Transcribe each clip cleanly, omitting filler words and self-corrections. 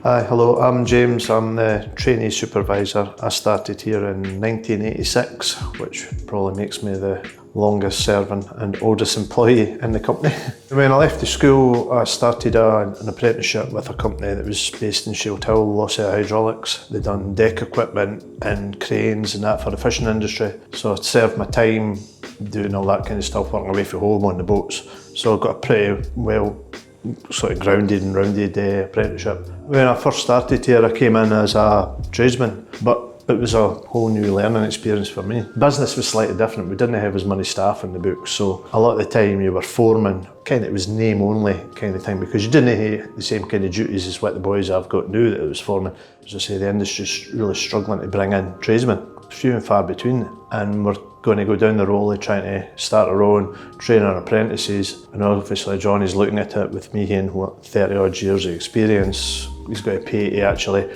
Hi, hello, I'm James. I'm the trainee supervisor. I started here in 1986, which probably makes me the longest serving and oldest employee in the company. When I left the school, I started an apprenticeship with a company that was based in Shield Hill, Lossett Hydraulics. They'd done deck equipment and cranes and that for the fishing industry. So I served my time doing all that kind of stuff, working away from home on the boats. So I got a pretty well sort of grounded and rounded apprenticeship. When I first started here, I came in as a tradesman, but it was a whole new learning experience for me. Business was slightly different. We didn't have as many staff in the books, so a lot of the time you were foreman, kind of it was name only kind of thing, because you didn't have the same kind of duties as what the boys have got now that it was foreman. As I say, the industry's really struggling to bring in tradesmen, few and far between, and we're going to go down the road of trying to start our own, train our apprentices, and obviously Johnny's looking at it with me having 30 odd years of experience. He's got to pay to actually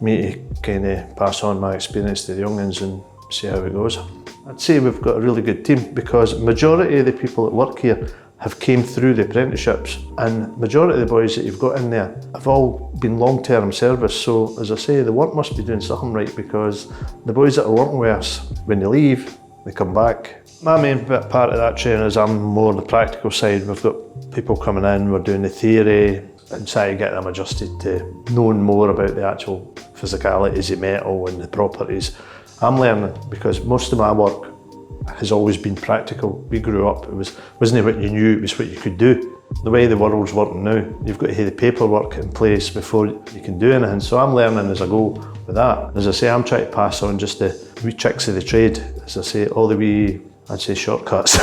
me to kind of pass on my experience to the young'uns and see how it goes. I'd say we've got a really good team because majority of the people that work here have came through the apprenticeships, and majority of the boys that you've got in there have all been long-term service. So as I say, the work must be doing something right, because the boys that are working with us, when they leave, they come back. My main part of that training is I'm more the practical side. We've got people coming in, we're doing the theory and trying to get them adjusted to knowing more about the actual physicalities of metal and the properties. I'm learning because most of my work has always been practical. We grew up, wasn't what you knew, it was what you could do. The way the world's working now, you've got to have the paperwork in place before you can do anything. So I'm learning as I go with that. As I say, I'm trying to pass on just the wee tricks of the trade. As I say, all the wee, I'd say shortcuts,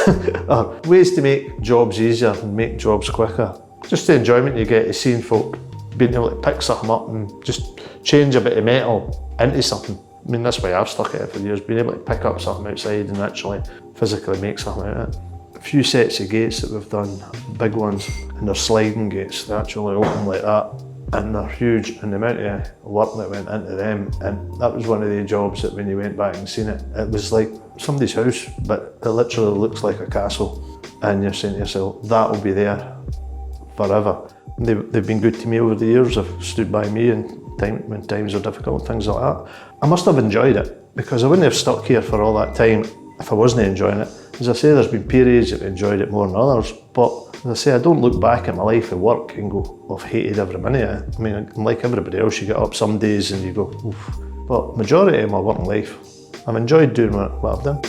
or ways to make jobs easier and make jobs quicker. Just the enjoyment you get of seeing folk being able to pick something up and just change a bit of metal into something. I mean, that's why I've stuck at it for years, being able to pick up something outside and actually physically make something out of it. A few sets of gates that we've done, big ones, and they're sliding gates. They actually open like that, and they're huge, and the amount of work that went into them, and that was one of the jobs that when you went back and seen it, it was like somebody's house, but it literally looks like a castle, and you're saying to yourself, that will be there forever. They've been good to me over the years. They've stood by me when times are difficult, things like that. I must have enjoyed it, because I wouldn't have stuck here for all that time if I wasn't enjoying it. As I say, there's been periods that I've enjoyed it more than others, but as I say, I don't look back at my life at work and go, I've hated every minute of it. I mean, like everybody else, you get up some days and you go, oof. But majority of my working life, I've enjoyed doing what I've done.